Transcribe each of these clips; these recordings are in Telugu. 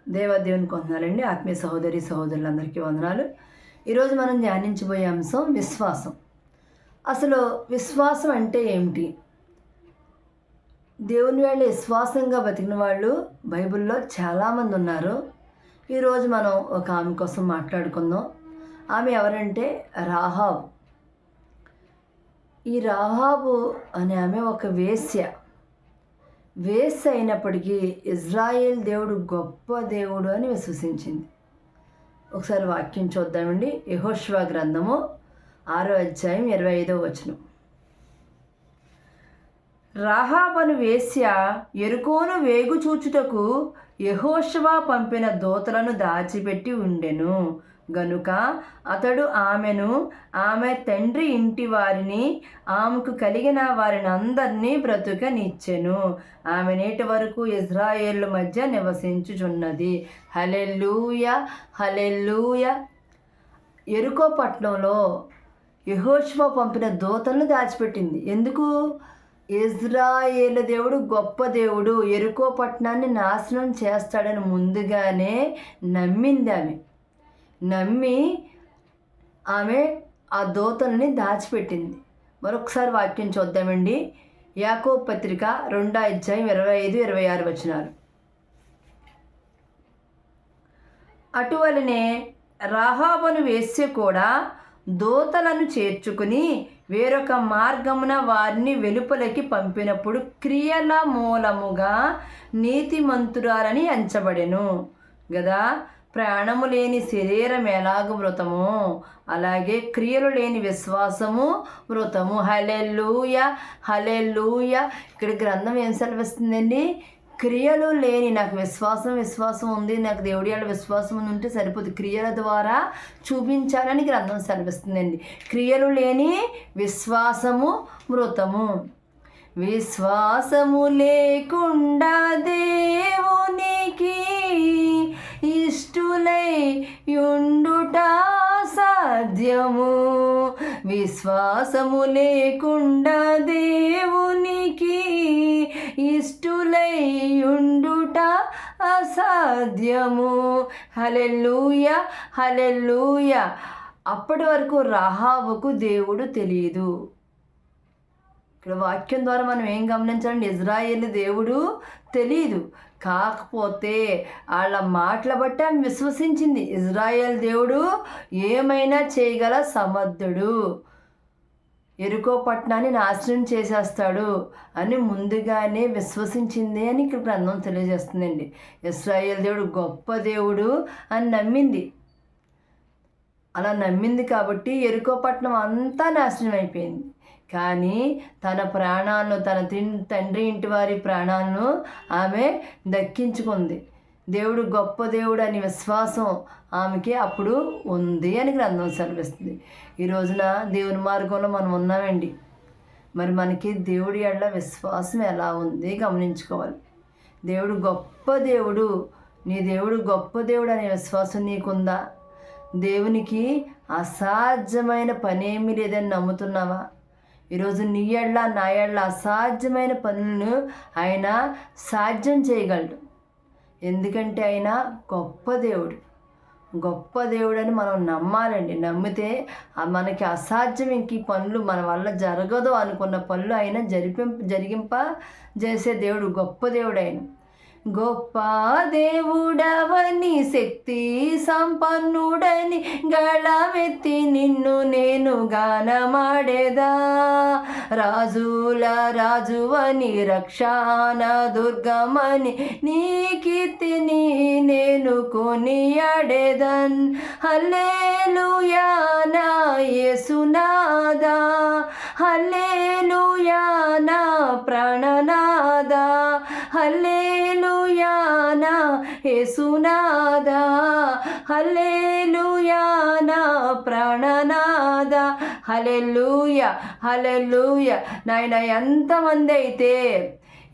దేవునికి వందనాలండి. ఆత్మీయ సహోదరి సహోదరులందరికీ వందనాలు. ఈరోజు మనం ధ్యానించబోయే అంశం విశ్వాసం. అసలు విశ్వాసం అంటే ఏమిటి? దేవుని వాళ్ళు విశ్వాసంగా బతికిన వాళ్ళు బైబిల్లో చాలామంది ఉన్నారు. ఈరోజు మనం ఒక ఆమె కోసం మాట్లాడుకుందాం. ఆమె ఎవరంటే రాహాబు. ఈ రాహాబు అనే ఆమె ఒక వేశ్య అయినప్పటికీ ఇజ్రాయేల్ దేవుడు గొప్ప దేవుడు అని విశ్వసించింది. ఒకసారి వాక్యం చూద్దామండి. యెహోషువ గ్రంథము 6వ అధ్యాయం 25వ వచనం. రాహాబను వేశ్య యెరికోను వేగు చూచుటకు యెహోషువ పంపిన దూతలను దాచిపెట్టి ఉండెను గనుక అతడు ఆమెను, ఆమె తండ్రి ఇంటి వారిని, ఆమెకు కలిగిన వారిని అందరినీ బ్రతుకనిచ్చెను. ఆమె నేటి వరకు ఇజ్రాయేలు మధ్య నివసించుచున్నది. హల్లెలూయా, హల్లెలూయా. యెరికో పట్టణంలో యెహోషువ పంపిన దూతలను దాచిపెట్టింది. ఎందుకు? ఇజ్రాయేలు దేవుడు గొప్ప దేవుడు, యెరికో పట్టణాన్ని నాశనం చేస్తాడని ముందుగానే నమ్మింది. నమ్మి ఆమె ఆ దూతల్ని దాచిపెట్టింది. మరొకసారి వాక్యం చూద్దామండి. యాకోబు పత్రిక 2వ అధ్యాయం 25-26 వచనాలు. అటువలనే రాహాబును వేశ్య కూడా దూతలను చేర్చుకుని వేరొక మార్గమున వారిని వెలుపలకి పంపినప్పుడు క్రియల మూలముగా నీతిమంతురాలని ఎంచబడెను గదా. ప్రాణము లేని శరీరం ఎలాగ మృతము, అలాగే క్రియలు లేని విశ్వాసము మృతము. హల్లెలూయా, హల్లెలూయా. ఇక్కడ గ్రంథం ఏం సెలవిస్తుందండి? క్రియలు లేని, నాకు విశ్వాసం ఉంది, నాకు దేవుడి వాళ్ళ విశ్వాసం ఉంటే సరిపోదు, క్రియల ద్వారా చూపించాలని గ్రంథం సెలవిస్తుందండి. క్రియలు లేని విశ్వాసము మృతము. విశ్వాసము లేకుండా దేవునికి ఇష్టులై యుండుట సాధ్యము. విశ్వాసము లేకుండా దేవునికి ఇష్టులై యుండుట అసాధ్యము. హల్లెలూయా, హల్లెలూయా. అప్పటి వరకు రాహాబుకు దేవుడు తెలియదు. ఇక్కడ వాక్యం ద్వారా మనం ఏం గమనించాలంటే, ఇజ్రాయేలు దేవుడు తెలియదు. కాకపోతే వాళ్ళ మాటల బట్టి ఆమె విశ్వసించింది. ఇజ్రాయేల్ దేవుడు ఏమైనా చేయగల సమర్థుడు, యెరికో పట్టణాన్ని నాశనం చేసేస్తాడు అని ముందుగానే విశ్వసించింది అని ఇక్కడ గ్రంథం తెలియజేస్తుందండి. ఇజ్రాయేల్ దేవుడు గొప్ప దేవుడు అని నమ్మింది. అలా నమ్మింది కాబట్టి యెరికో పట్టణం అంతా నాశనం అయిపోయింది. కానీ తన ప్రాణాలను, తన తండ్రి ఇంటి వారి ప్రాణాలను ఆమె దక్కించుకుంది. దేవుడు గొప్ప దేవుడు అని విశ్వాసం ఆమెకి అప్పుడు ఉంది అని గ్రంథం సెలవిస్తుంది. ఈ రోజున దేవుని మార్గంలో మనం ఉన్నామండి. మరి మనకి దేవుడి ఎడల విశ్వాసం ఎలా ఉంది గమనించుకోవాలి. దేవుడు గొప్ప దేవుడు, నీ దేవుడు గొప్ప దేవుడు అనే విశ్వాసం నీకుందా? దేవునికి అసాధ్యమైన పనేమీ లేదని నమ్ముతున్నావా? ఈరోజు నీ ఎడల నా ఎడల అసాధ్యమైన పనులను ఆయన సాధ్యం చేయగలడు. ఎందుకంటే ఆయన గొప్ప దేవుడు. గొప్ప దేవుడు అని మనం నమ్మాలండి. నమ్మితే మనకి అసాధ్యం ఇంక ఈ పనులు మన వల్ల జరగదు అనుకున్న పనులు ఆయన జరిగింప చేసే దేవుడు, గొప్ప దేవుడు ఆయన. గొప్ప దేవుడవని, శక్తి సంపన్నుడని గళమెత్తి నిన్ను నేను గానమాడేదా. రాజుల రాజువని, రక్షణ దుర్గమని నీ కీర్తిని నేను కొనియాడేదన్. హల్లెలూయా నా యేసునాదా, హల్లెలూయా నా ప్రాణనాదా, హల్లెలూయా నా యేసునాదా, హల్లెలూయా నా ప్రాణనాదా. హల్లెలూయా, హల్లెలూయా. నాయన, ఎంతమంది అయితే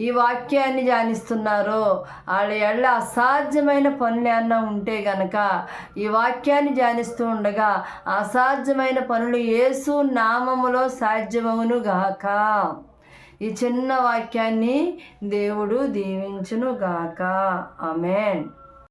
ఈ వాక్యాన్ని ధ్యానిస్తున్నారో వాళ్ళ ఎడల అసాధ్యమైన పనులు ఏమన్నా ఉంటే గనక ఈ వాక్యాన్ని ధ్యానిస్తూ ఉండగా అసాధ్యమైన పనులు యేసు నామములో సాధ్యమవును గాక. ఈ చిన్న వాక్యాన్ని దేవుడు దీవించును గాక. ఆమేన్.